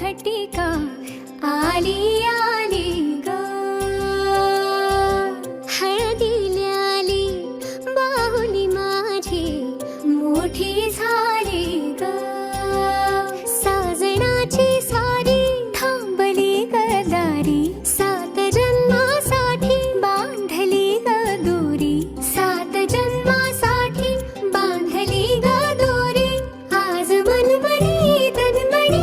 घटिका आली आली ग हळदीला आली बाहुली माझी मोठी झाली ग साजणाची स्वारी थांबली ग दारी सात जन्मासाठी बांधली ग दोरी सात जन्मासाठी बांधली ग दोरी आज मनमणी तन्मणी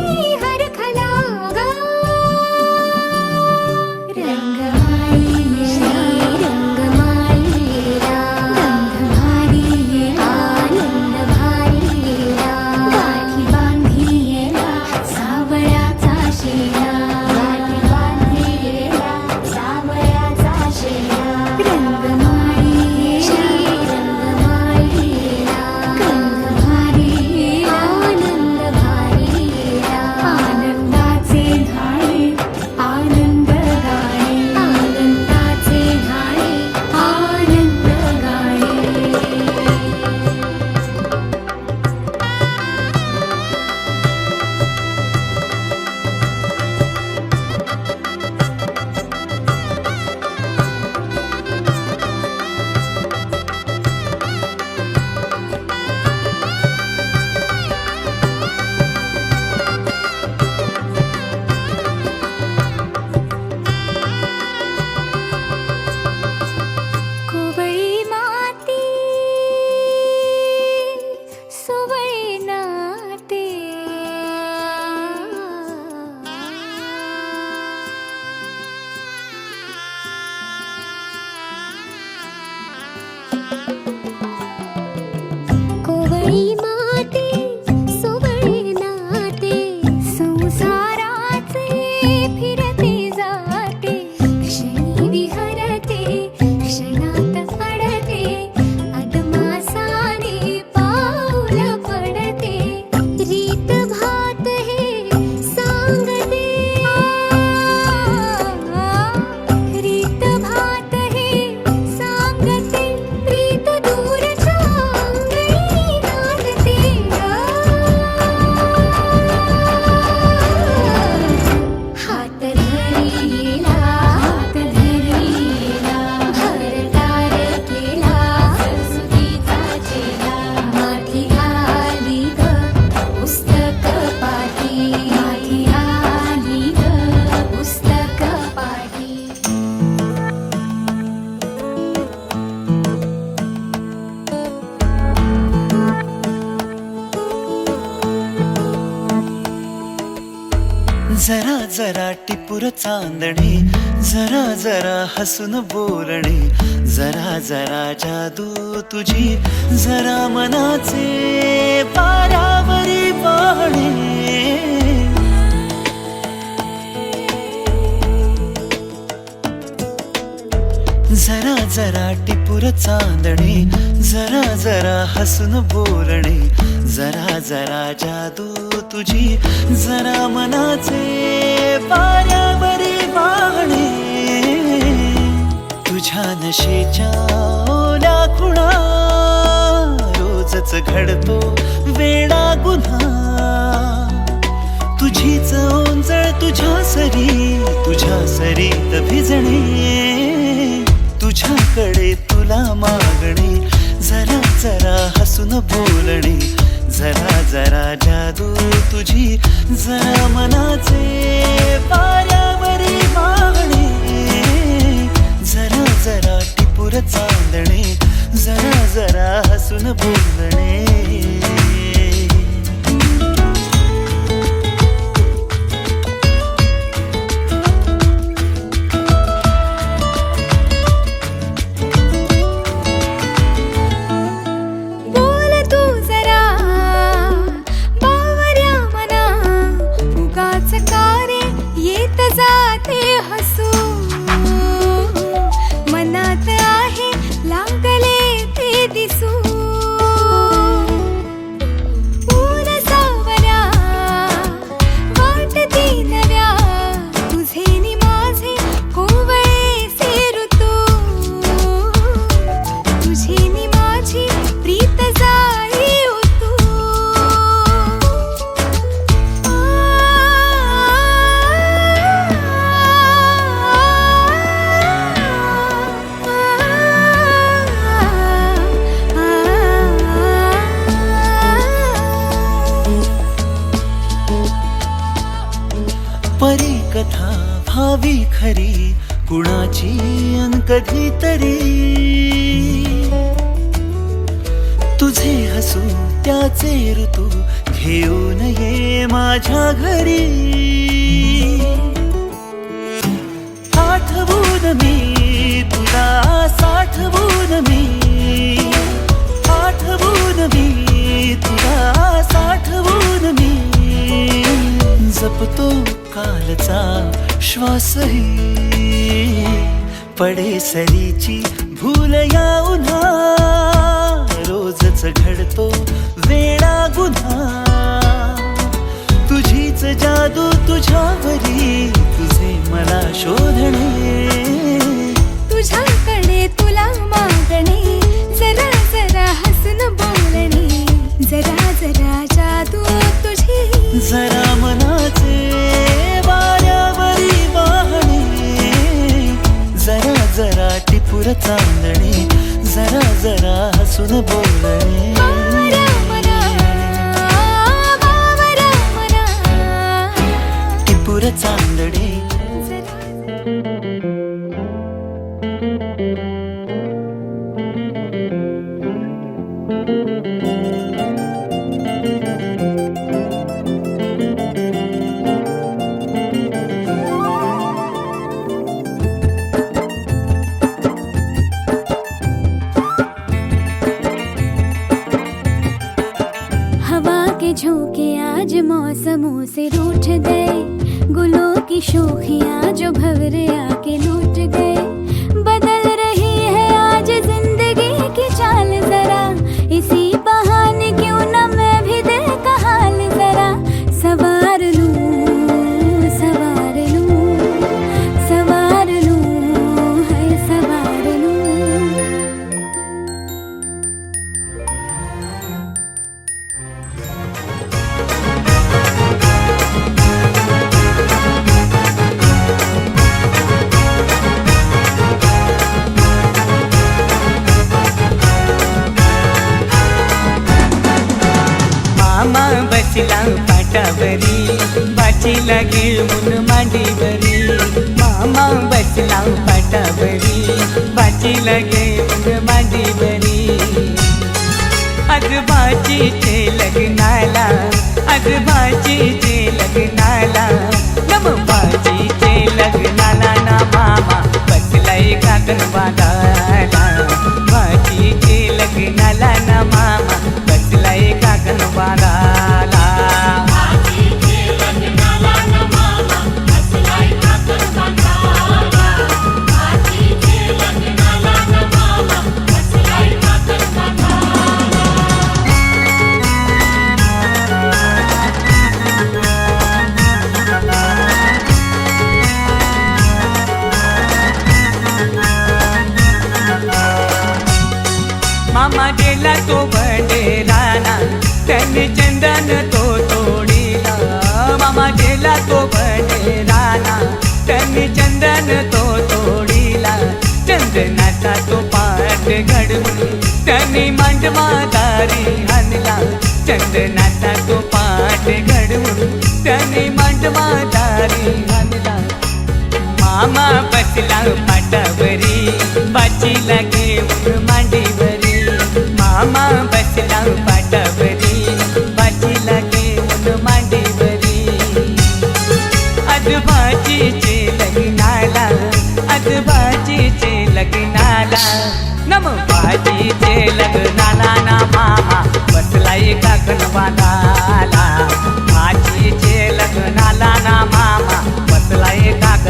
जरा जरा टिपूर चांदणे जरा जरा हसून बोलणे जरा जरा जादू तुझी जरा मनाचे पारावरी वाहणे जरा जरा टिपूर चांदणे जरा जरा हसून बोलणे जरा जरा जादू तुझी जरा मनाचे पारावरी वाहणे तुझ्या नशेच्या ओल्या खुणा रोजच घडतो वेडा गुन्हा तुझीच ओंजळ तुझ्या सरीत भिजणे तुझ्याकडे तुला मागणे जरा जरा हसून बोलणे जरा जरा जादू तुझी जरा मनाचे पारावरी वाहणे जरा जरा टिपूर चांदणे जरा जरा हसून बोलणे बोल तू जरा बावऱ्या ते हसू मनात आहे लागले ते दिसू ऊन सावऱ्या वाटती नव्या तुझे नि माझे कोवळेसे ऋतू तुझी नि माझी प्रीत जाई उतू परी कथा भावी खरी कुणाची अन कधीतरी तुझे हसू त्याचे ऋतू घेऊन ये माझ्या घरी आठवून मी तुला साठवून मी आठवून मी तुला साठवून मी जपतो कालचा श्वासही पडे सरीची भूल या उन्हा रोजच घडतो वेळा गुन्हा तुझीच जादू तुझ्यावरी तुझे मला शोधणे तुझ्याकडे तुला मागणे जरा जरा हसून बोलणे जरा जरा जादू तुझी जरा मनाचे वाऱ्यावरी वाहणे जरा जरा टिपूर चांदणे जरा जरा हसून बोलणे बावरा मना टिपूर चांदणे हवा के झोंके आज मौसमों से रूठ गए गुलों की शोखियां जो भंवरे आके लूट गए बदल रही है आज जिंदगी की चाल जरा इसी बहाने क्यों न मैं भी दिल का हाल जरा सवार लूं सवार लूं सवार लूं है सवार लूं मामा बसला पाटावरी बाचीला घेऊन मांडीवरी मामा बसला पाटावरी बाचीला घेऊन मांडीवरी आज बाचीचे लग्नाला आज बाचीचे लग्नाला नम बाचीचे लग्नाला ना मामा बसलाय काकण बागाला बाचीचे लग्नाला ना मामा बसलाय काकण बागाला मामा गेला तो बडेराना त्यांनी चंदन तो तोडीला मामा गेला तो बडेराना त्यांनी चंदन तो तोडीला चंदनाचा तो पाठ घडवून त्यांनी मांडवादारी आणला चंदनाचा तो पाठ घडवून त्यांनी मांडवादारी आणला मामा बसला पाटावरी बाचीला घेऊन मांडीवरी मामा बसला पाटावरी बाचीला घेऊन मांडीवरी आज बाचीचे लग्नाला आज बाचीचे लग्नाला नम बाचीचे लग्नाला ना मामा बसलाय काकण बांधाला बाचीचे लग्नाला ना मामा बसलाय काकण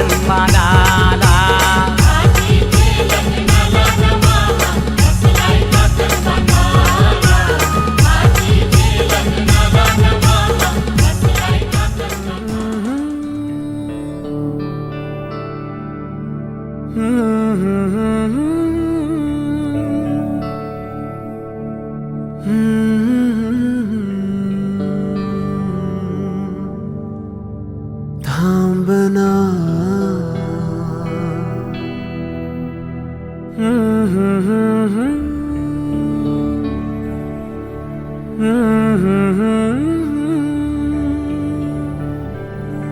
थांबना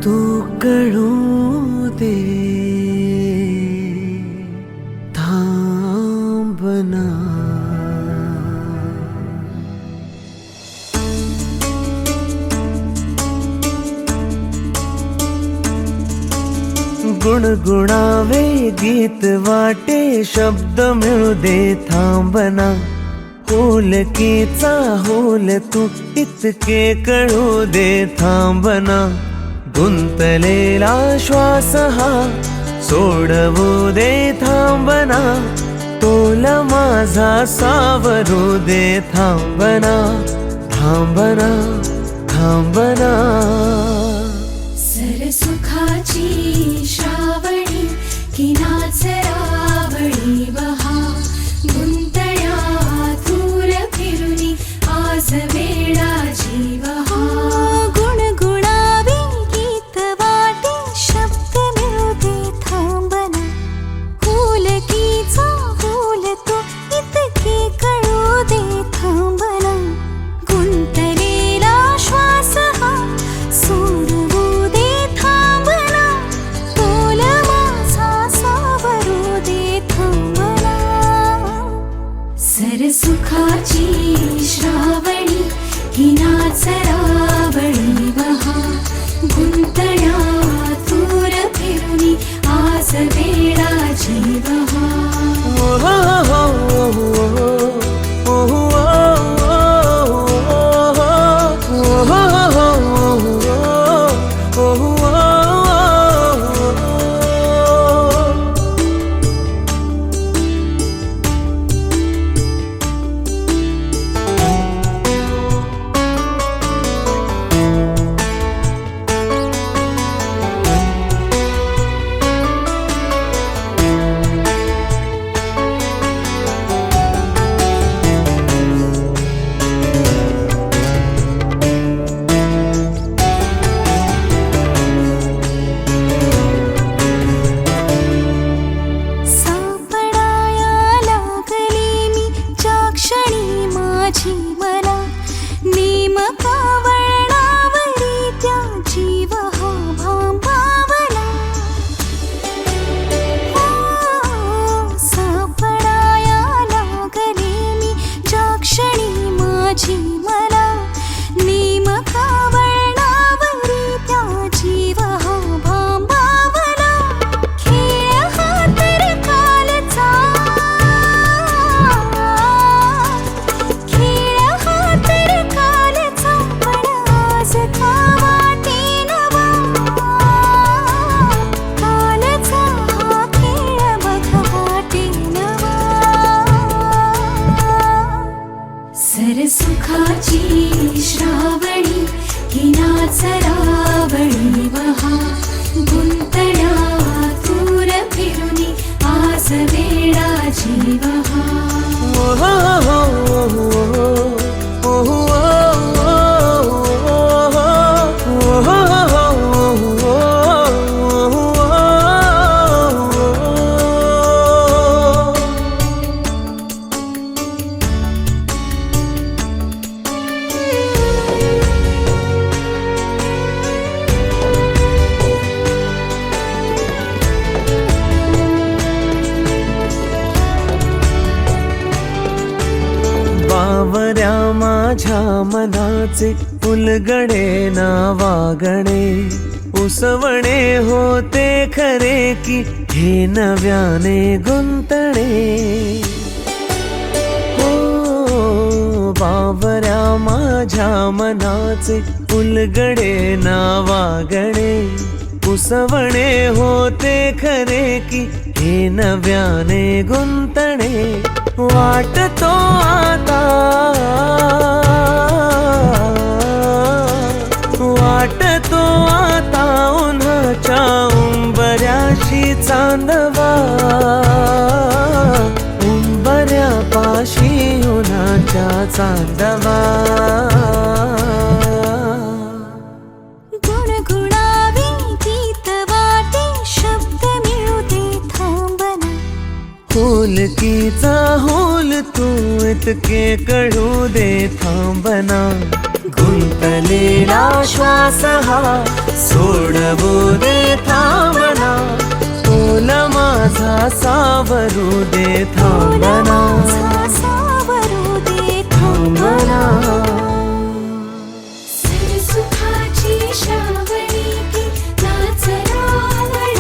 तू कळू दे थांबना. गुणगुणावे गीत वाटे शब्द मिळू दे थांबना. होलकीचा होल तू इतके कळू दे थांबना. गुंतलेला श्वास हा सोडवू दे थांबना. तोल माझा सावरू दे थांबना. थांबना थांबना. सरसुखाची श्रावणी की नाचरावळी बहा. गुंतल्या दूर फिरुनी आज वेळाची बहा. गुणगुणावे गीत वाटे शब्द मिळू दे थांबना. होलकीचा होल तो इतके कळू दे थांबना. गुंतलेला श्वास हा सोडवू दे थांबना. तोल माझा सावरू दे थांबना. सरसुखाची श्रावणी ही नाचरावळी बहा. गुंतल्या दूर फिरुनी आज वेळाची बहा. सरसुखाची श्रावणी की नाचरावळी बहा. गुंतल्या दूर फिरुनी आज वेळाची बहा. बावऱ्या माझ्या मनाचे उलगडे ना वागणे. उसवणे होते खरे की हे नव्याने गुंतणे. हो बावऱ्या माझ्या मनाचे उलगडे ना वागणे. उसवणे होते खरे की हे नव्याने गुंतणे. वाटतो आता वाटतो आता उन्हाच्या उंबऱ्याशी पाशी चांदवा, उंबऱ्या पाशी उन्हाच्या चांदवा. गुणगुणावी गीत वाटे शब्द मिळू दे थांबना. होलकीचा होल तू इतके कळू दे थांबना. गुंतलेला श्वास हा सोडवू दे थांबना. तोल माझा सावरू दे थांबना. सावरू दे थांबना. सुखाची श्रावणी ती नाच रावळी.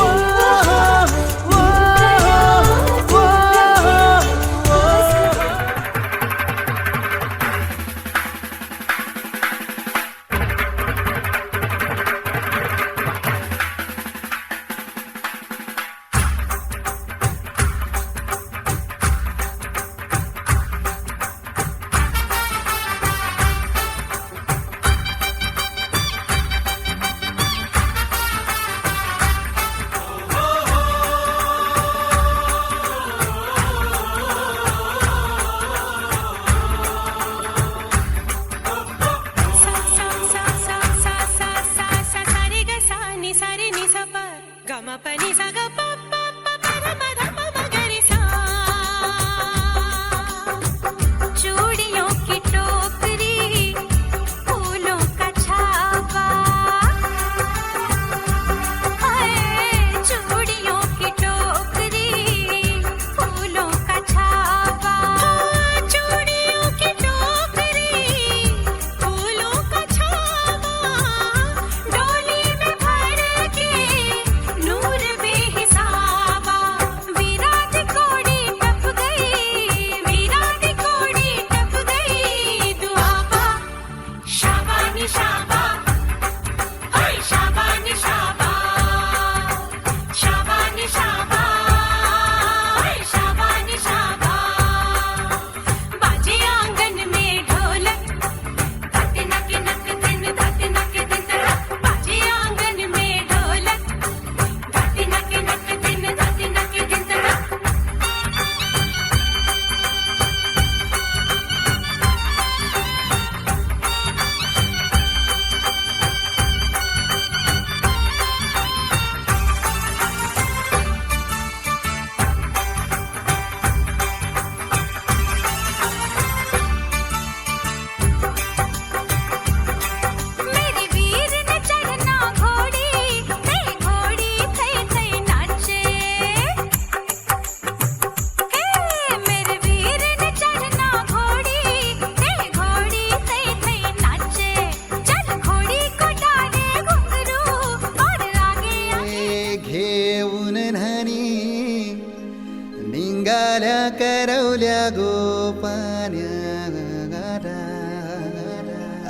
चूड़ियों की टोकरी फूलों का छापा. चूड़ियों की टोकरी फूलों का छापा. चूड़ियों की टोकरी फूलों का छापा. डोली में भर के नूर बेहिसाबा. विराट कोड़ी टप गई, विराट कोड़ी टप गई. दुआबा शाबानी शाबा, हाय शाबानी शाबा. शाबानी शाबा, हाय शाबानी शाबा. बाजे आंगन में ढोलक, धक नक नक दिन धक नक दिन धक. बाजे आंगन में ढोलक, धक नक नक दिन धक नक दिन धक. मेरे वीर ने चढ़ना घोड़ी, ते घोड़ी थई थई नाचे. मेरे वीर ने चढ़ना घोड़ी, ते घोड़ी थई थई नाचे. चल घोड़ी को डाले घुंघरू और आगे आगे. घेऊन न्हाणी निंगाल्या करवल्या गोपान्या.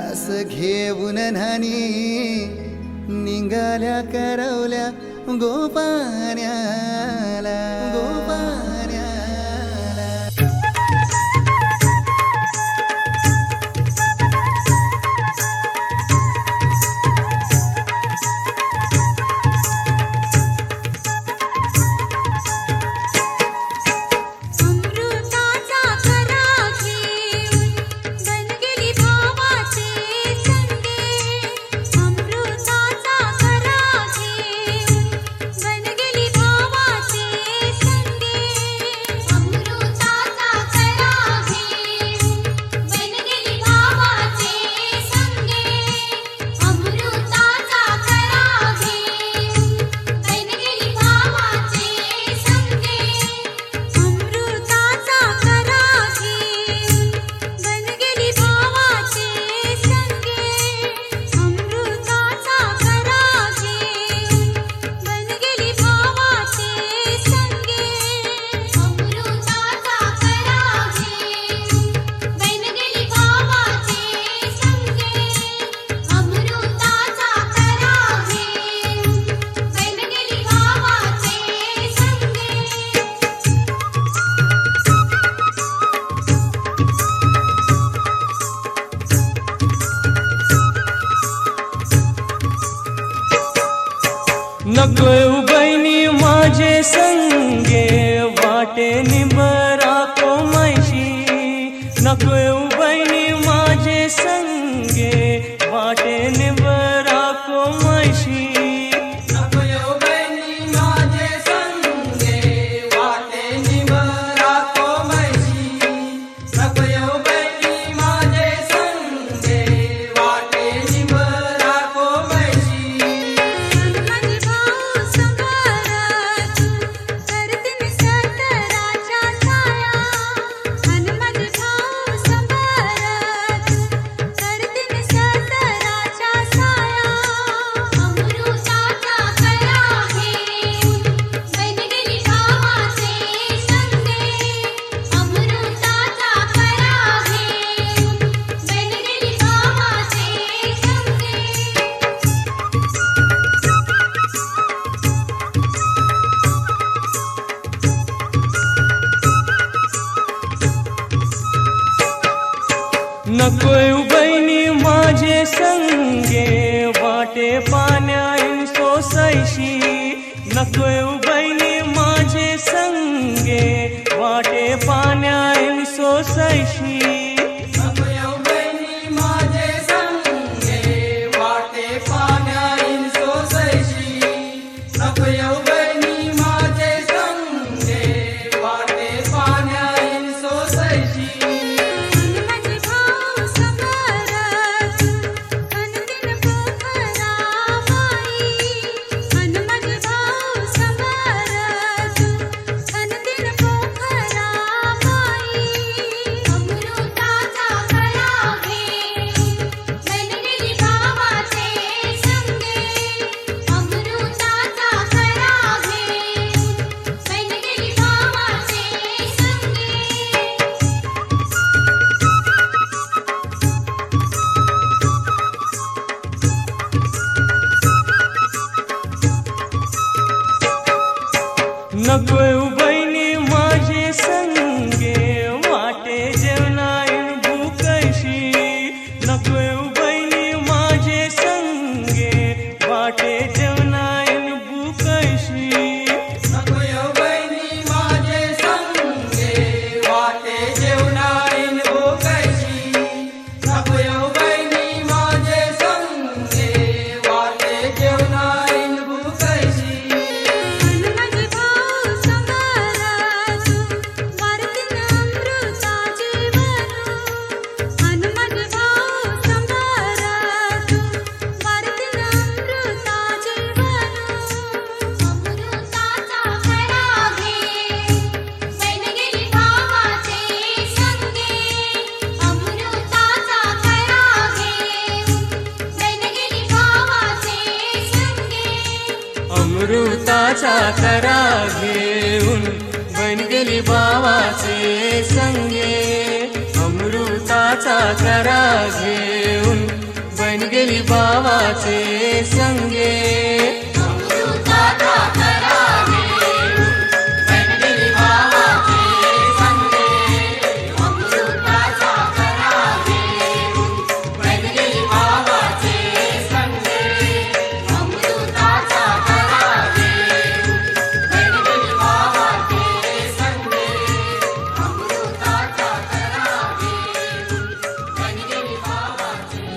असं घेऊन न्हाणी निंगाल्या करवल्या गोपान्याला. गोपान्याला. अमृताचा करा घेऊन बन गेली भावाचे संगे. अमृताचा करा घेऊन बन गेली भावाचे माझे संगे वाटे निबरा को मैशी नको येऊ बहिणी माझे संगे वाटे निबरा को मैशी नको येऊ बहिणी माझे संगे वाटे निबरा को मैशी नको येऊ बहिणी माझे संगे वाटे निबरा को मैशी हनुमंत भाऊ संभारा तू करतीन सतराच्या छाया हनुमंत भाऊ संभारा तू करतीन सतराच्या छाया अमृताचा करा घेऊन बन गेली भावाचे संगे अमृताचा करा घेऊन बन गेली भावाचे संगे नको येऊ बहिणी माझे संगे वाटे पाण्याईन सोसैशी नको येऊ बहिणी माझे संगे वाटे पाण्याईन सोसैशी नको येऊ बहिणी माझे संगे वाटे पाण्याईन सोसैशी नको येऊ बहिणी माझे संगे वाटे पाण्याईन सोसैशी हनुमंत भाऊ संभारा तू कनदिन पोखरा माई हनुमंत भाऊ संभारा तू कनदिन पोखरा माई अमृताचा करा घेऊन बन गेली भावाचे संगे अमृताचा करा घेऊन बन गेली भावाचे संगे नको येऊ बहिणी माझे संगे वाटे जेवणाईन भूकैशी नको येऊ बहिणी माझे संगे वाटे जेवणाईन भूकैशी नको येऊ बहिणी माझे संगे वाटे जेवणाईन भोकैशी नको येऊ बहिणी माझे संगे वाटे जेवणाईन भोकैशी हनुमंत भाऊ संभारा तू वारतीन अमृता जीवनो हनुमंत भाऊ संभारा तू वारतीन अमृता जीवनो अमृताचा करा घेऊन बन गेली भावाचे संगे अमृताचा करा घेऊन बन गेली भावाचे संगे अमृताचा करा घेऊन बन गेली भावाचे संगे अमृताचा करा घेऊन बन गेली भावाचे संगे अमृताचा करा घेऊन बन गेली भावाचे संगे अमृताचा करा घेऊन बन गेली भावाचे संगे अमृताचा करा घेऊन बन गेली भावाचे संगे अमृताचा करा घेऊन बन गेली भावाचे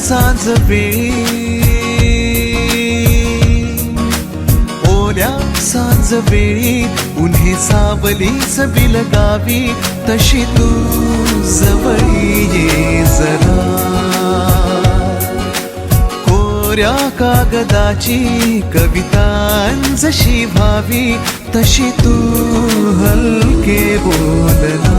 सांज वेळी ओल्या सांज वेळी उन्हे सावलीच बिलगावी तशी तू जवळी ये जरा कोऱ्या कागदाची कवितांजशी व्हावी तशी तू हलके बोलना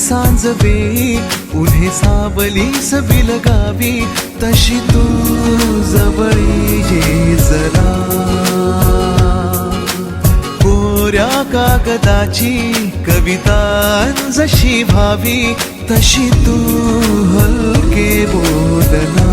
सांज वेळी उन्हे सावली सबिल गावी तशी तू जवळी ये जरा कोऱ्या कागदाची कविता जशी भावी तशी तू हलके बोलना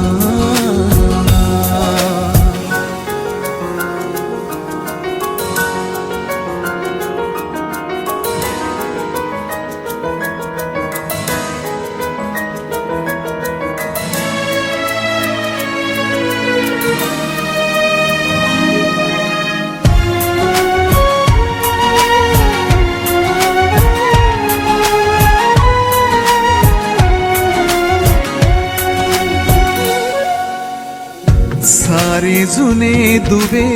सारे जुने दुवे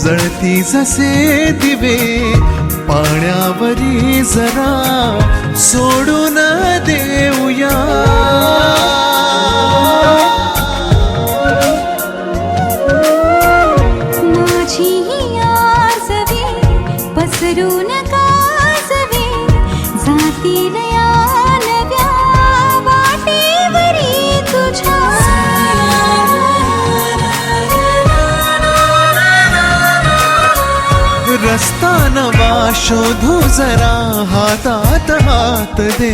जळती जसे दिवे पाण्यावरी जरा सोडून देऊया माझी ही आसवे पसरून कासवे जातील या नव्या वाटेवरी तुझ्या रस्ता नवा शोधू जरा हातात हात दे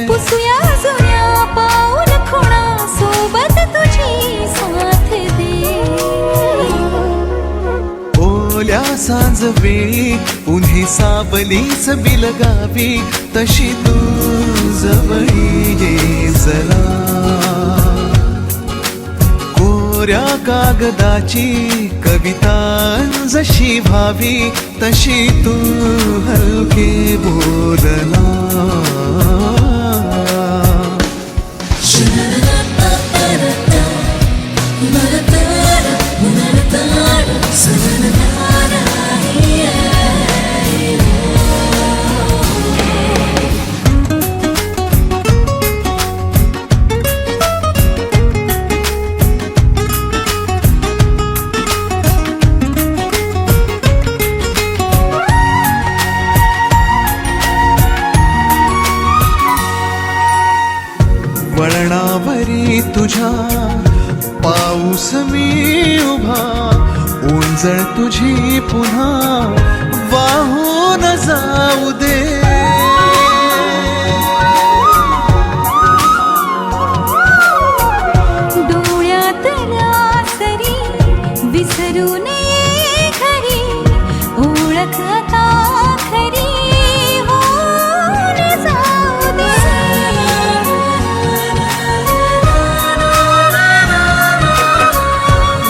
पुसूया जुन्या पाऊल खुणा सोबत तुझी साथ दे ओल्या सांज वेळी उन्ही सावलीच बिलगावी तशी तू जवळी ये जरा कोऱ्या कागदाची कविता जशी भावी तशी तू हलके बोलना वळणावरी तुझ्या पाऊस मी उभा ओंजळ तुझी पुन्हा वाहून जाऊ दे डोळ्यातल्या सरी विसरू नये खरी ओळख आता खरी होऊन जाऊ दे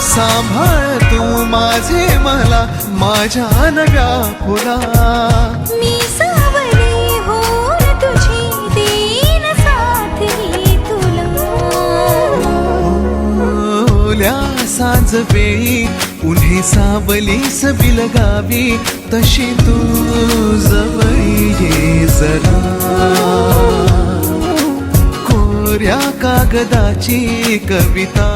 सांभाळ तू माझे मला माझ्या नव्या फुला मी सावली होऊन तुझी देईन साथ ही तुला ओल्या सांज वेळी उन्हे सावली सबिल गावी तशी तू जवळी ये जरा कोऱ्या कागदाची कविता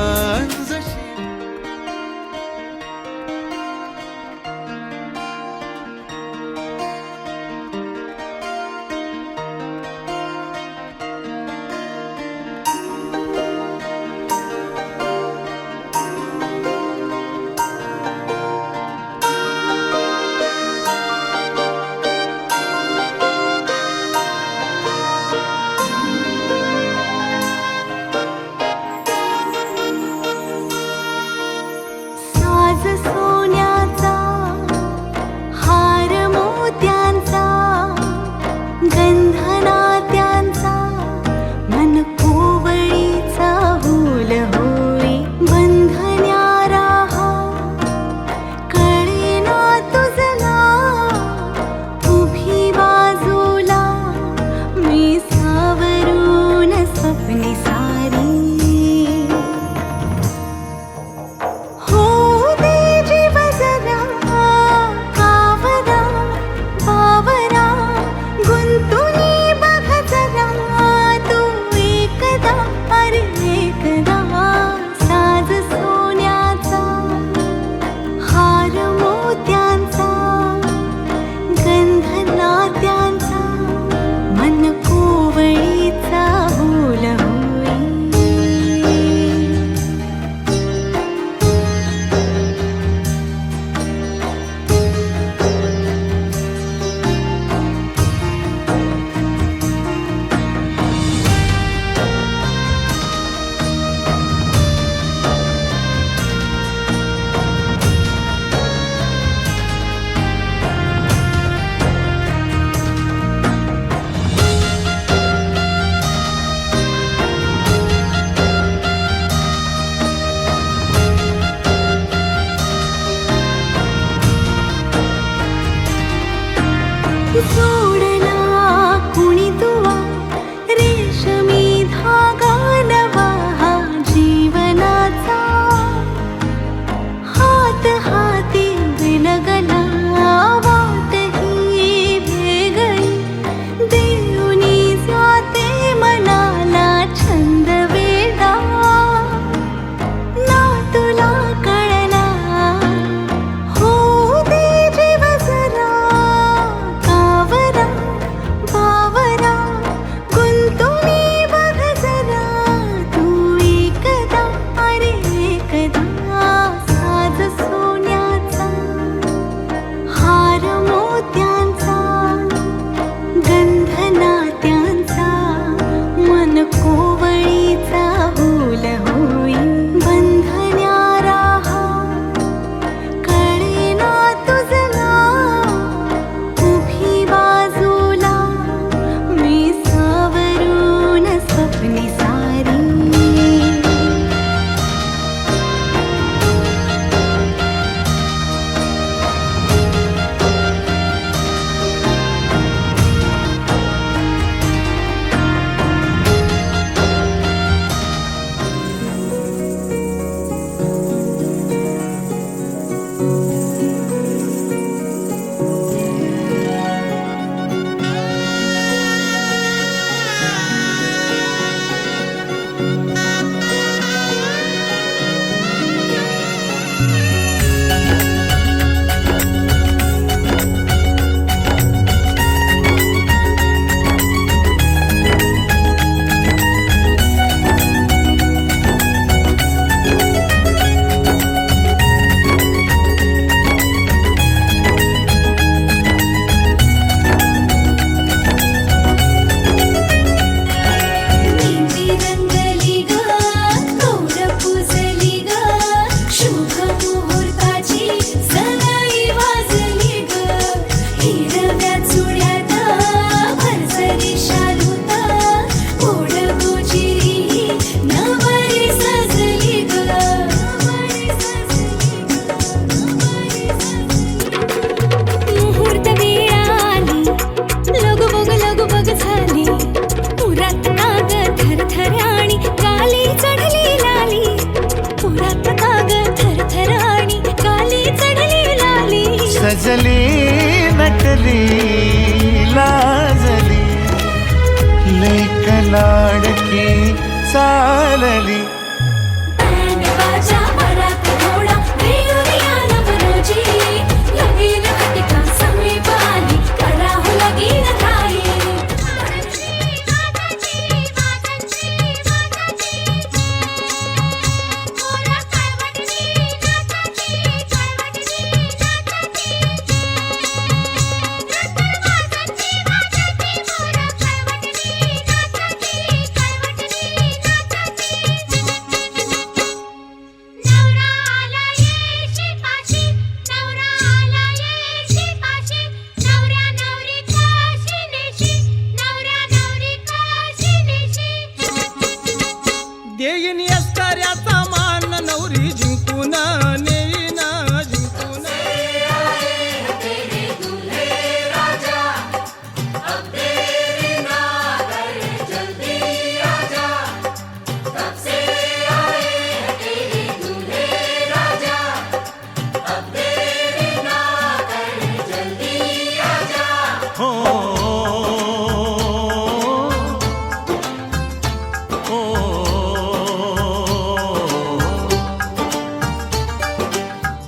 सोडला कुणी तुवा रेशमी धागा नवा हा जीवनाचा हात हाती विलगला वाट ही वेगळी देऊनी जाते मनाला छंद वेडा ना तुला कळला हो दे जीव जरा कावरा बावरा गुंतुनी बघ जरा तू एकदा अरे एकदा साज सोन्याचा हार मोत्यांचा गंध नात्यांचा मन कोवळीचा होल होई बंधन्या राहा कळेना तुझला उभी बाजूला मी सावरून स्वप्नी सारी मेहंदी रंगली ग गौर पुजली ग शुभ मुहूर्ताची सनई वाजली ग हिरव्या चुड्यात भरसरी शालूत गोड गोजिरी नवरी सजली ग मुहूर्त वेळ आली लगबग झाली पुरात काग थरथर आणि काली चढली लाली पुरात काग थरथर आणि काली चढली लाली सजली नटली लाजली लेक लाडकी चालली बँड बाजा वरात घोडा वेळोवेळी नवरोजी लगीन घटिका समीप आली करा हो लगीन थाई देईन अस्ताऱ्याचा मान नवरी जिंकून नेईन जिंकून हो हो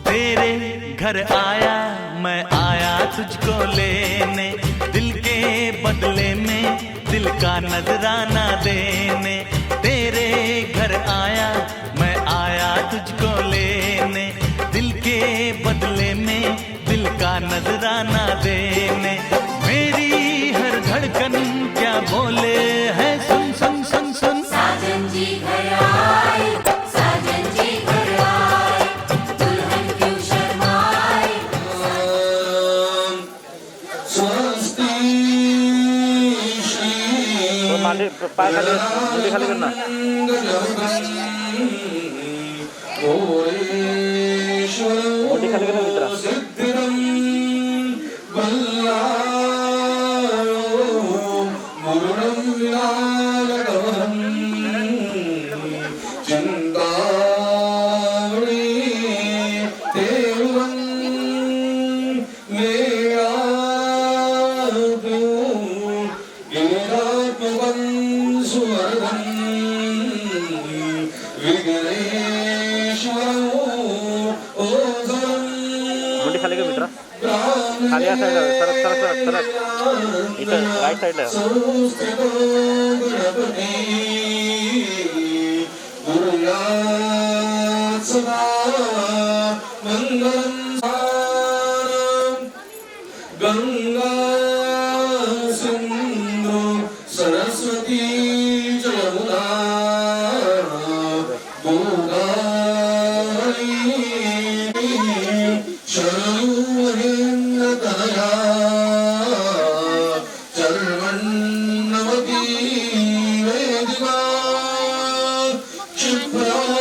तेरे घर आया मैं आया तुझको लेने दिल के बदले में दिल का नजराना देने तेरे घर आया मैं आया तुझको लेने दिल के बदले में दिल का नजराना देने मेरी हर धड़कन क्या बोले है सुन सुन सुन सुन साजन जी घर आए साजन जी घर आए दुल्हन क्यों शर्माए पाय खाली मुंडी खाली कर ना मुंडी खाली कर ना मित्रा मुंडी खाली का मित्रा खाली या साईडला सरक सरक सरक सरक इथं राईट साईडला गंगा सिंधु सरस्वती जमुना गोदावरी शरणुवरेण्यतनया चर्वण्णवती वेदिका क्षिप्रावती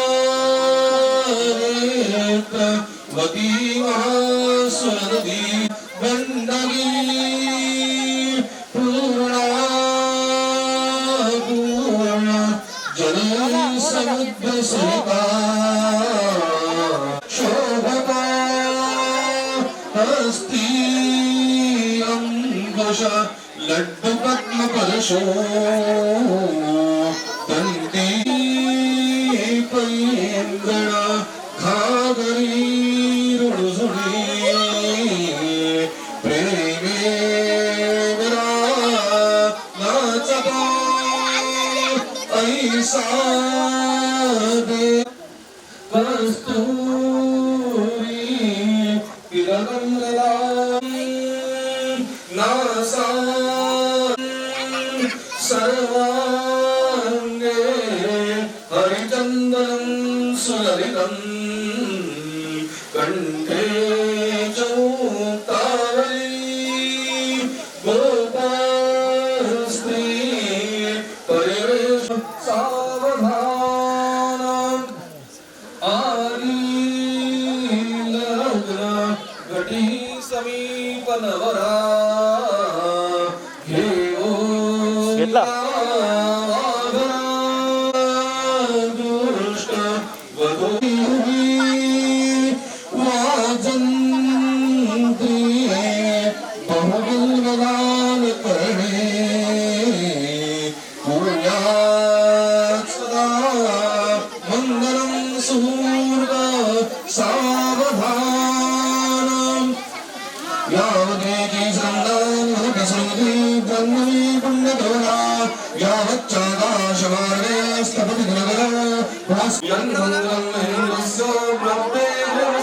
महास्वनदी गंडकी पूर्णा पूर्ण जल समुद्र सहिता शोभता हस्ती अंकुश लड्डू पद्म परशो तंती पैंगण घागरी रुणझुणी सादे कस्तूरी तिलकंगलाम नासा सर्वांगे हरिचंदनं सुललितं कंठे चौतावली गोपास्त्री परिवेश सावधान आलीलग्न घटी समीपनवरा घेतला दुष्ट वधू वाजंती बहुगुणगान करणे मंगलम सुहूर्त सावधानम यावदेकी संदान कसृति ब्रह्मणी पुण्यप्रवरा यावच्चाकाशमार्गे स्तपति गुणगण यन्मंगलम महेन्द्रस्य ब्रह्मे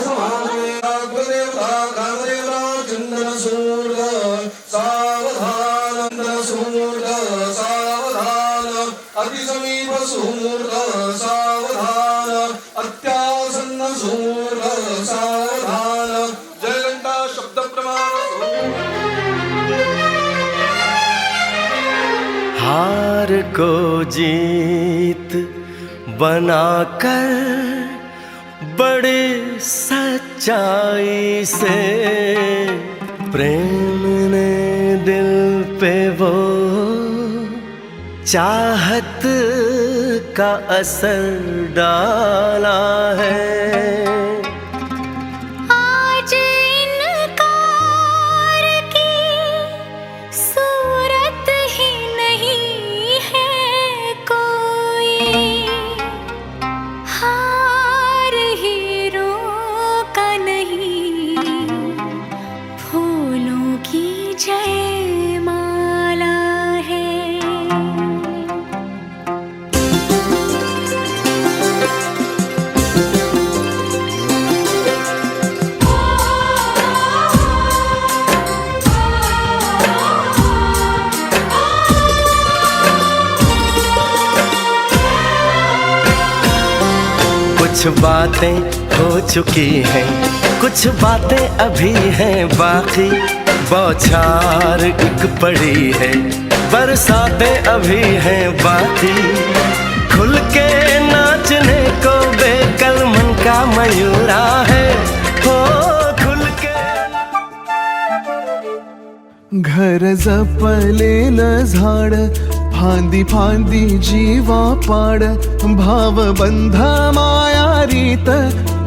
समागे अग्रदेवता कामदेवता चन्दन सूर्य सावधान सूर्य सावधान अतिसमीप सूर्य सावधान अत्यासन्न सूर्य सावधान जयघंटा शब्द प्रमाण हार को जीत बनाकर बड़े सच्चाई से प्रेम ने दिल पे वो चाहत का असर डाला है। आज इनकार की सूरत ही नहीं है कोई, हार हीरों का नहीं, फूलों की जयमाला है। कुछ बातें हो चुकी हैं, कुछ बातें अभी हैं बाकी, बौछार एक पड़ी है, बरसातें अभी हैं बाकी। खुल के नाचने को बेकल मन का मयूरा है, हो खुल के। घर जपलेलं झाड फांदी फांदी जीवा पाड, भावबंध माया रीत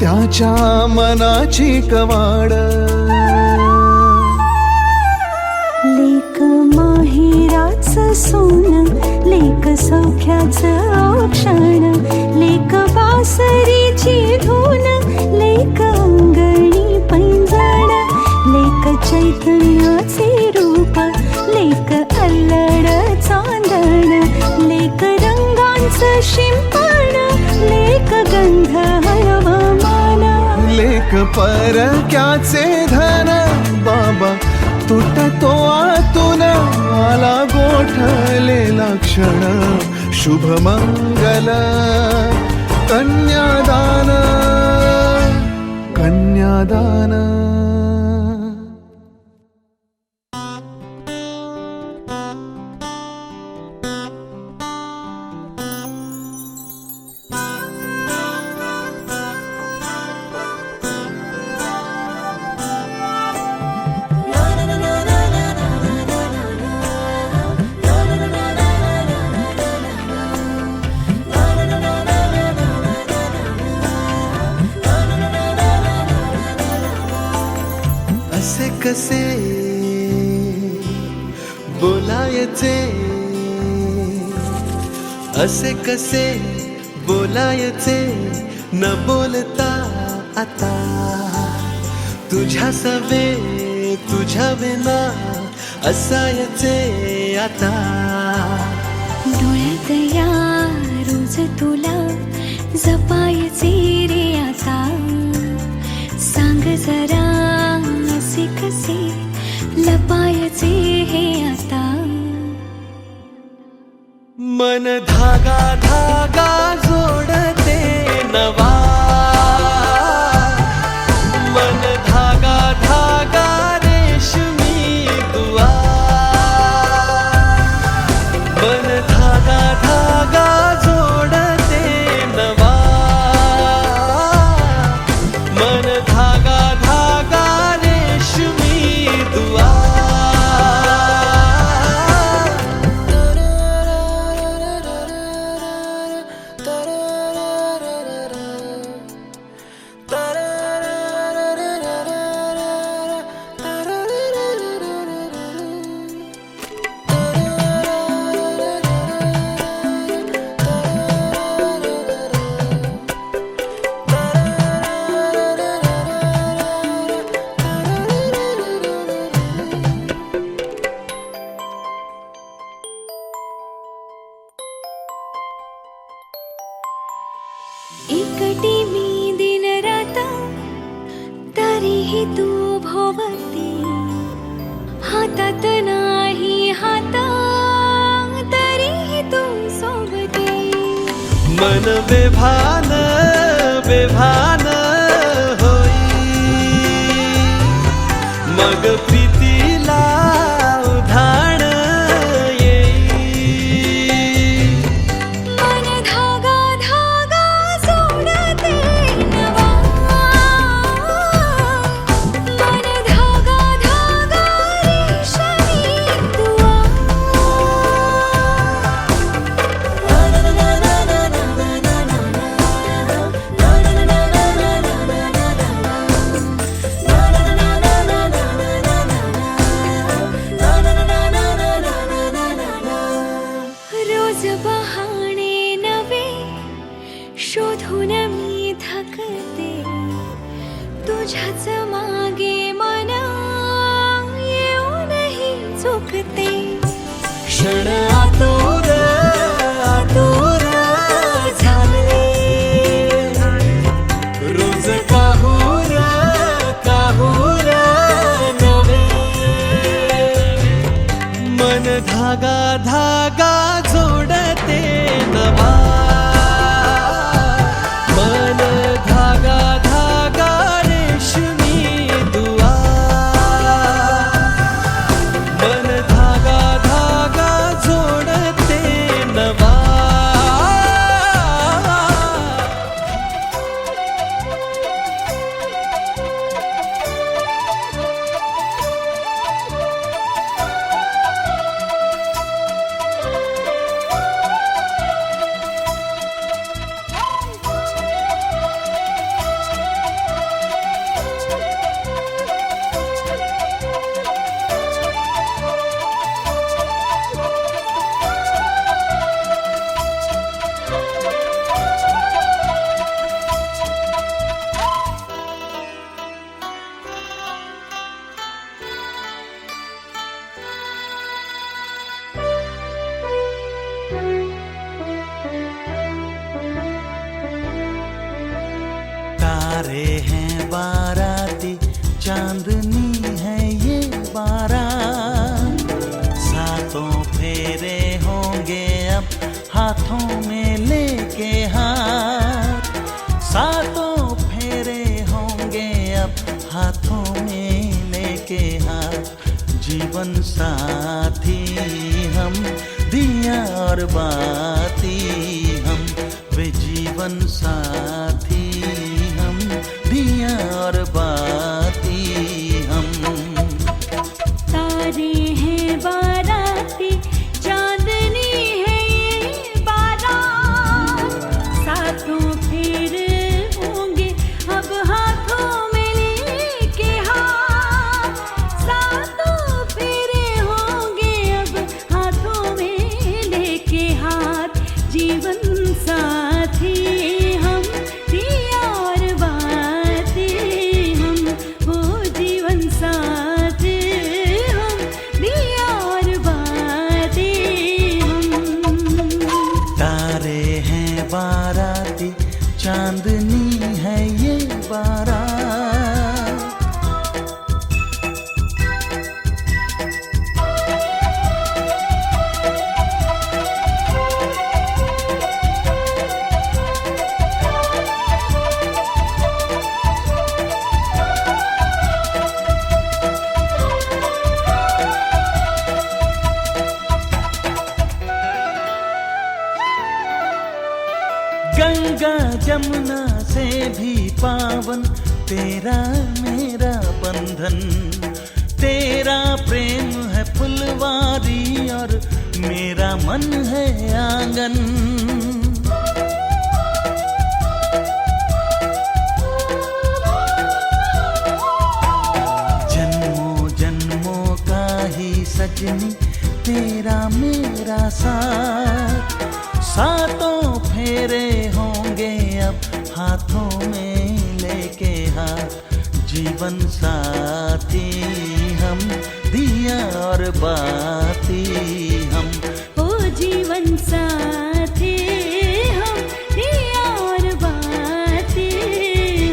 त्याच्या मनाची कवाड। सौख्याचं क्षण लेक बासरीची धून लेक अंगणी पैंजण लेक चैतन्याचे रूप लेक अल्लड चांदण लेक रंगांचं शिंपण लेक गंध हळवमान लेक परक्याचे धन बाबा तुटतो आतून आला गोठलेला क्षण शुभमंगल कन्यादान कन्यादान असे कसे बोलायचे असे कसे बोलायचे न बोलता आता तुझ्या सवे तुझ्या विना असायचे आता डोळ्यात या रोज तुला जपायचे रे आता सांग जरा असे कसे लपायचे हे आता मन धागा धागा जोडते नवा मन धागा धागा रेशमी दुआ मन धागा धागा जोडते नवा मन धागा धागा रेशमी दुआ एकटी मी दिन रात तरीही तू भोवती हातात नाही हात तरीही तू सोबती मन बेभान बेभान होई मग प्रीतीला उधाण येई मन धागा धागा जोडते नवा मन धागा धागा रेशमी दुआ रोज बहाणे नवे शोधून मी थकते तुझ्याच मागे मन येऊनही चुकते क्षण आतुर आतुर झाले रोज काहूर काहूर नवे मन धागा धागा जोडते नवा मन धागा धागा रेशमी दुआ मन धागा धागा जोडते नवा हाथों में लेके हाथ, सातों फेरे होंगे अब हाथों में लेके हाथ। जीवन साथी हम, दिया और बाती हम, वे जीवन साथी हम, दिया और बाती हम। तारे हैं बाराती, चांदनी है ये बारात, सातों फेर होंगे अब हाथों में लेके हाथ, सातों फेरे होंगे अब हाथों में लेके हाथ। जीवन साथी हम, दिया और बातें हम, हो जीवन साथी हम, दिया और बातें हम। तारे हैं बाराती, चांदनी है ये बारात। गंगा जमुना से भी पावन तेरा मेरा बंधन, तेरा प्रेम है फुलवारी और मेरा मन है आंगन। जन्मों जन्मों का ही सजनी तेरा मेरा साथ, सातों फेरे होंगे अब हाथों में लेके हाथ। जीवन साथी हम, दिया और बाती हम, ओ जीवन साथी हम, दिया और बातें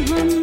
हम।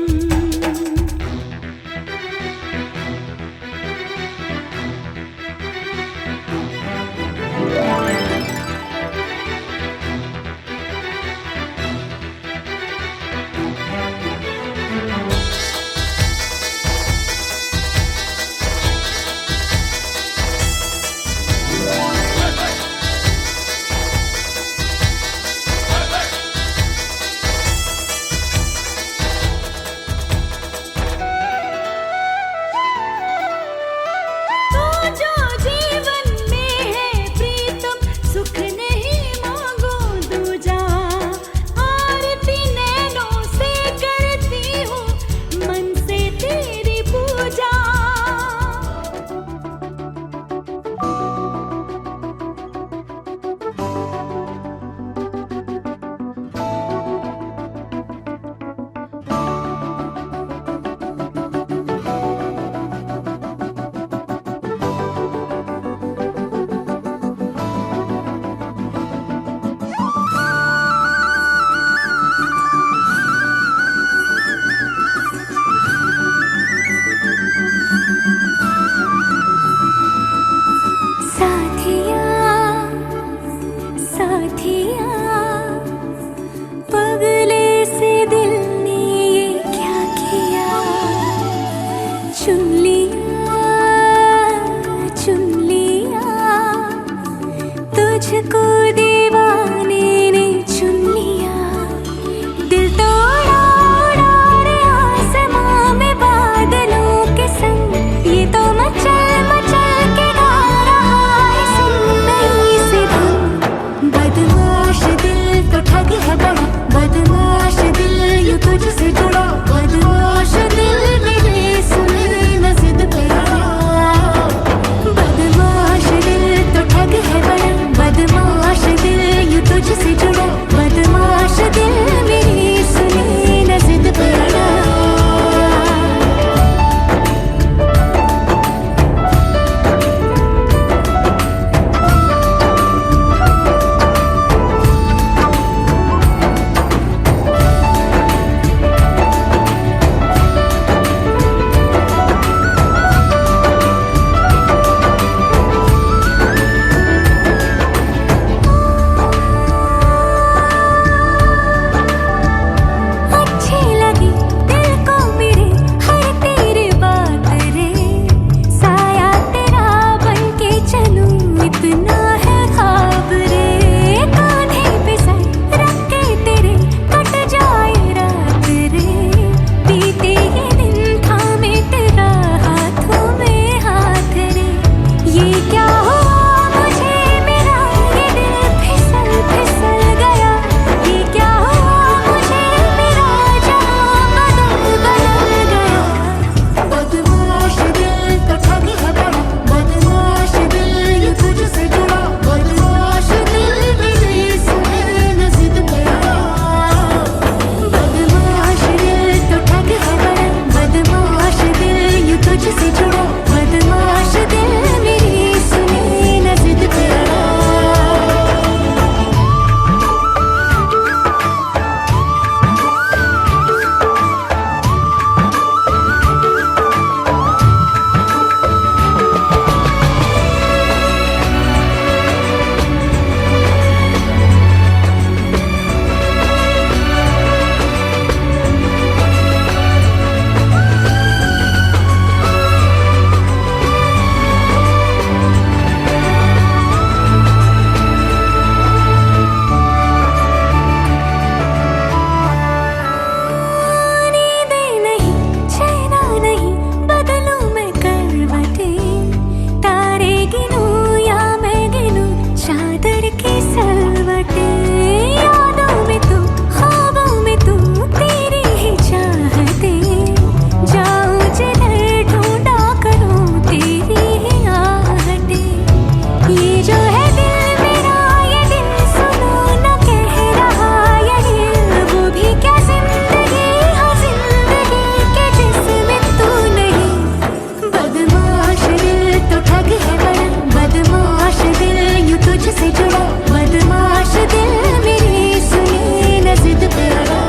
तो ठग है बड़ा बदमाश दिल यूं तुझसे जुड़ा बदमाश दिल मेरी सुनी न जिद पे अड़ा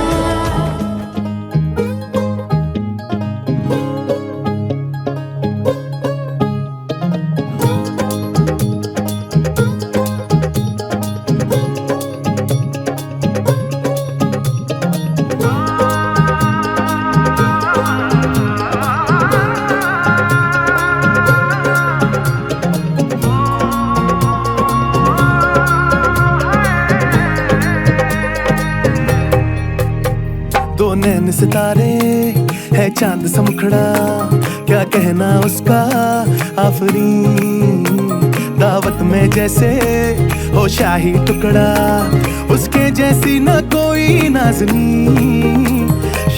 दो नैन सितारे है चांद सा मुखड़ा क्या कहना उसका आफरीन दावत में जैसे हो शाही टुकड़ा उसके जैसी न कोई नाज़नीन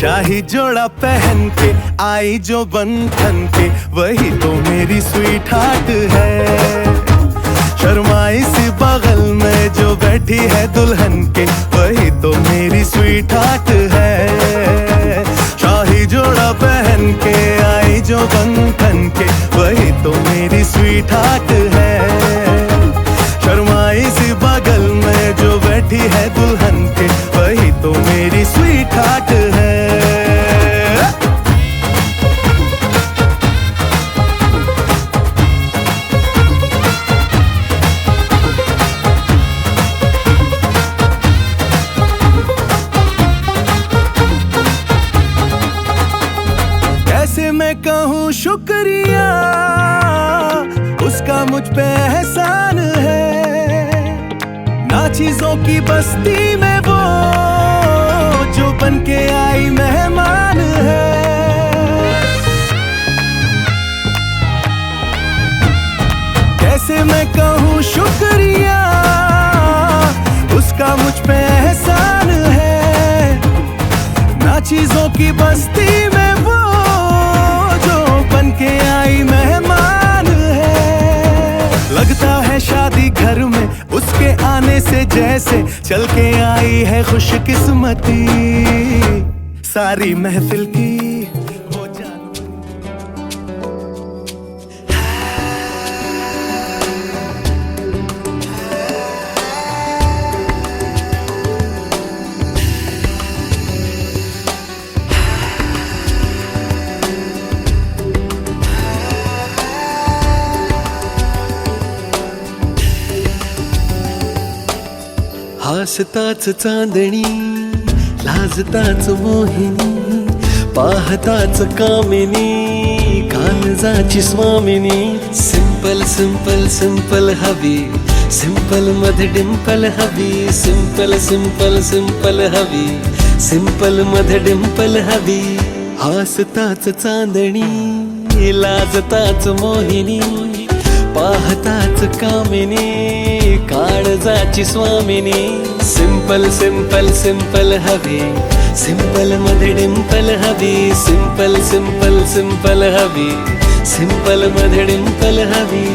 शाही जोड़ा पहन के आई जो बंधन के वही तो मेरी स्वीट हार्ट है शर्माई सी बगल में जो बैठी है दुल्हन के वही तो मेरी स्वीट हार्ट है शाही जोड़ा पहन के आई जो बंधन के वही तो मेरी स्वीट हार्ट है शर्माई सी बगल में जो बैठी है दुल्हन के वही तो मेरी स्वीट हार्ट है मैं कहूँ शुक्रिया उसका मुझ पे एहसान है ना चीजों की बस्ती में वो जो बन के आई मेहमान है कैसे मैं कहूँ शुक्रिया उसका मुझ पे एहसान है ना चीजों की बस्ती में वो बन के आई मेहमान है लगता है शादी घर में उसके आने से जैसे चल के आई है खुशकिस्मती सारी महफिल की वो जान हासताच चांदणी लाजताच मोहिनी पाहताच कामिनी काळजाची स्वामिनी सिंपल सिंपल सिंपल हवी सिंपल मध्ये डिंपल हवी सिंपल सिंपल सिंपल हवी सिंपल मध्ये डिंपल हवी हासताच चांदणी लाजताच मोहिनी पाहताच कामिनी काळजाची स्वामिनी सिंपल सिंपल सिंपल हवी सिंपल मध्ये डिंपल हवी सिंपल सिंपल सिंपल हवी सिंपल मध्ये डिंपल हवी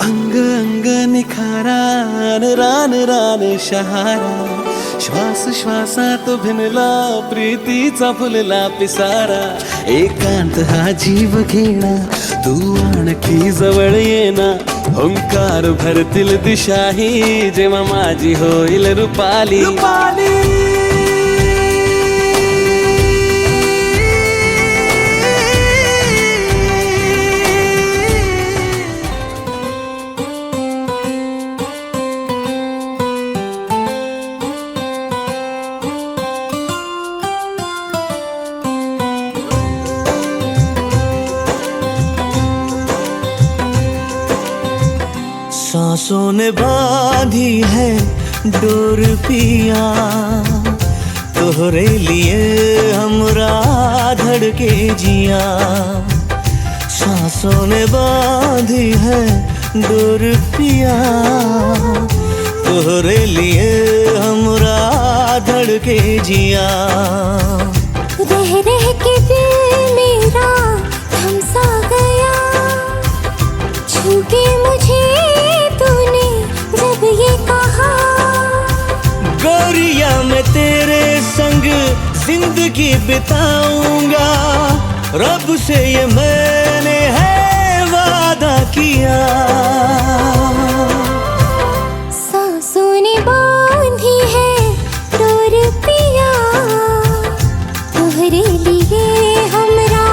अंग अंग निखारान रान रान शहारा श्वास श्वासात भिनला प्रीतीचा फुलला पिसारा एकांत हा जीव घेणा तू आणखी जवळ येना ओंकार भरतील दिशाही जेव्हा माझी होईल रुपाली सांसों ने बांधी है डोर पिया तोहरे लिए हमरा धड़के जिया सांसों ने बांधी है डोर पिया तोहरे लिए हमरा धड़के जिया। रह रह के दिल मेरा थम सा गया, छूके मुझे तूने जब ये कहा। गोरिया मैं तेरे संग जिंदगी बिताऊंगा, रब से ये मैंने है वादा किया। सांसों ने बांधी है डोर पिया, तोहरे लिए हमरा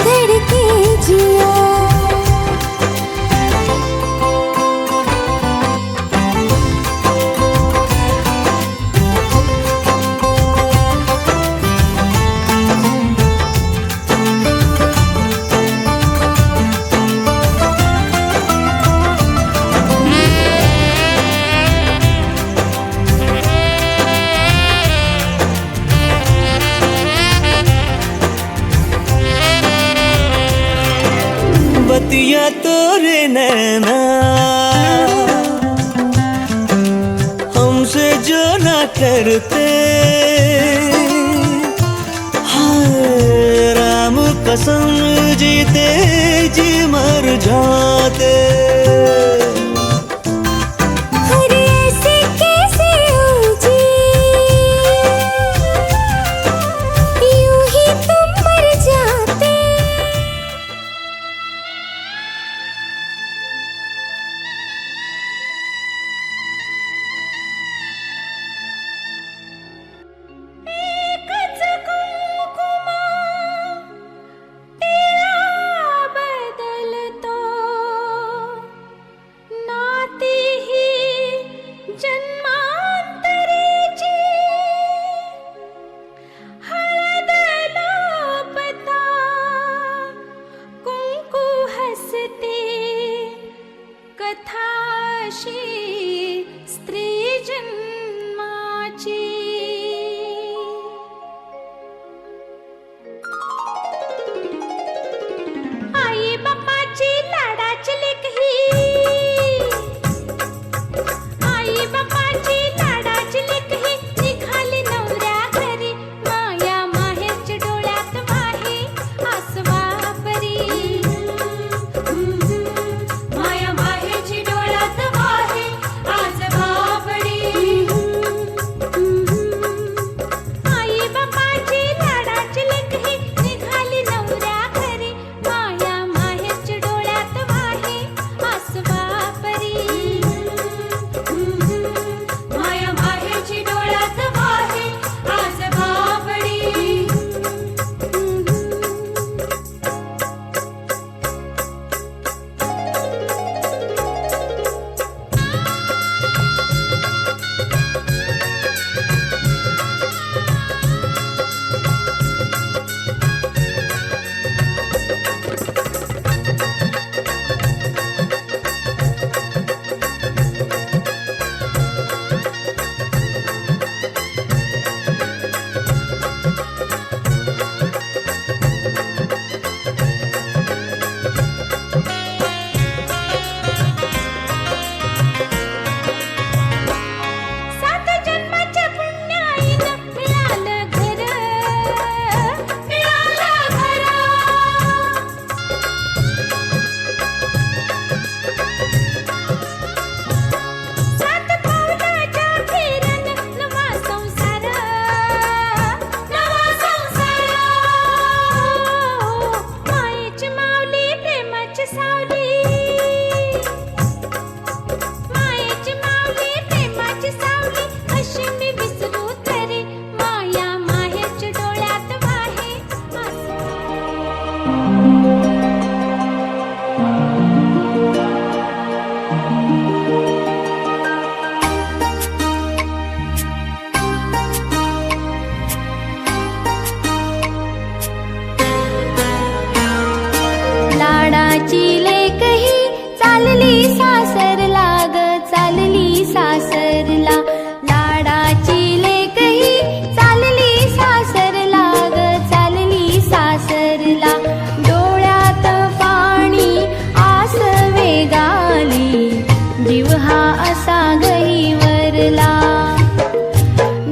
धड़के जिया। बतिया तोरे नैना हमसे जो ना करते, हाय राम कसम जीते जी मर जाते। अरे ऐसे कैसे हो जी, यूं ही तुम मर जाते। स्त्री जन्माची आई बापाची लाडाची लेक ही, आई बापाची लाडाची लेक ही, निघाली नवऱ्या घरी, माया माहेरच्या डोळ्यात वाहे आसवा परी। माया माहेरची डोळ्यात वाहे असा गहिवरला,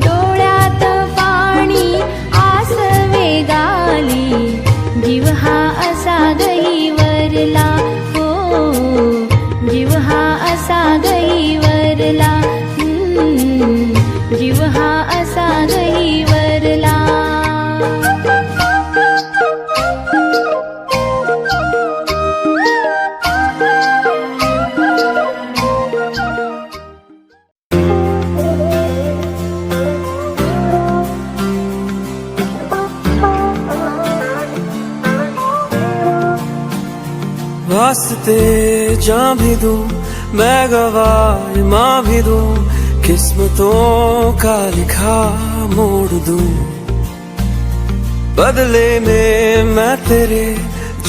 डोळ्यात पाणी आस वेगाली, जीव हा असा गहिवरला, हो जीव हा असा गहिवरला, जीव हा असा गहिवरला. वास्ते जान भी दूं मैं गवाह माँ भी दूं, किस्मतों का लिखा मोड़ दूं, बदले में मैं तेरे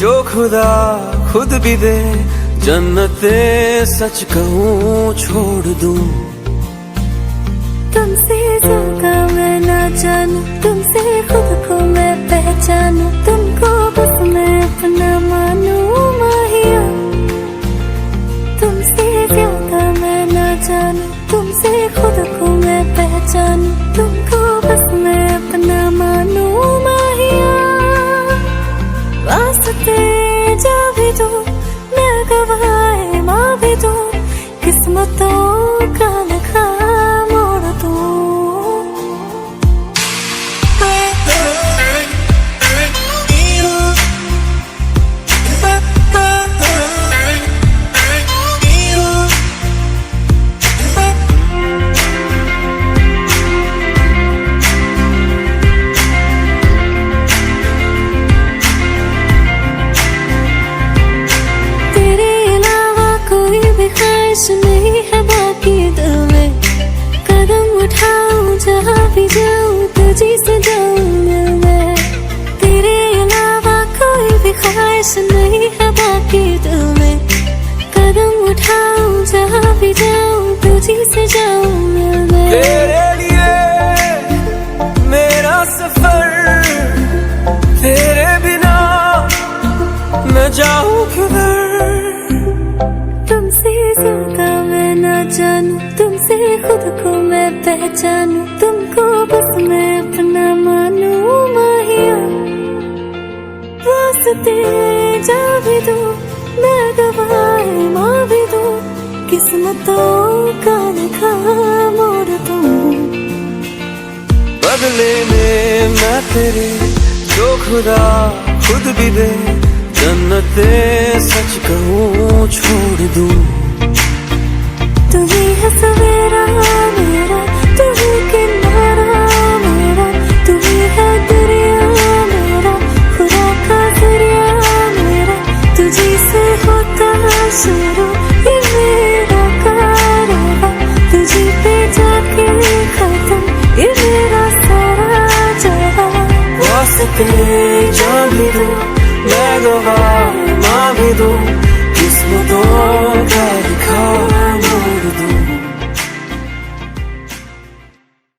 जो खुदा खुद भी दे, जन्नते सच कहूँ छोड़ दूं. तुमसे ज्यादा मैं ना जानूं, तुमसे खुद को मैं पहचानूं, तुमको बस मैं अपना मानूं माहिया. तुमसे ज्यादा मैं ना जानूं, तुमसे खुद को मैं पहचानूं, तुमको बस मैं अपना मानूं माहिया. वास्ते जा भी दो मैं गवाह माँ भी दो, किस्मतों का लिखा मोड़ दूं. ख्वाहिश नहीं है बाकी दिल में, कदम उठाऊं जहाँ भी जाऊं तुझी से जाऊं मिल मैं. तेरे अलावा कोई भी ख्वाहिश नहीं है बाकी दिल में, कदम उठाऊं जहाँ भी जाऊं तुझी से जाऊं मिल मैं. तेरे लिए मेरा सफर, तेरे बिना मैं जाऊं किधर. तुमसे ज्यादा मैं ना जानूं, तुमसे खुद को मैं पहचानूं, तुमको बस मैं अपना मानूं माहिया. वास्ते जा भी दो मैं गवाह माँ भी दो, किस्मतों का लिखा मोड़ दूं. बदले में मैं तेरे जो खुदा खुद भी दे, जन्नते सच कहूँ छोड़ दूं. तू ही है सवेरा मेरा, तू ही किनारा मेरा, तू ही है दरिया मेरा, खुदा का दरिया मेरा. तुझी से होता शुरू ये मेरा कारवां, तुझी पे जाके खत्म ये मेरा सारा जहां. वास्ते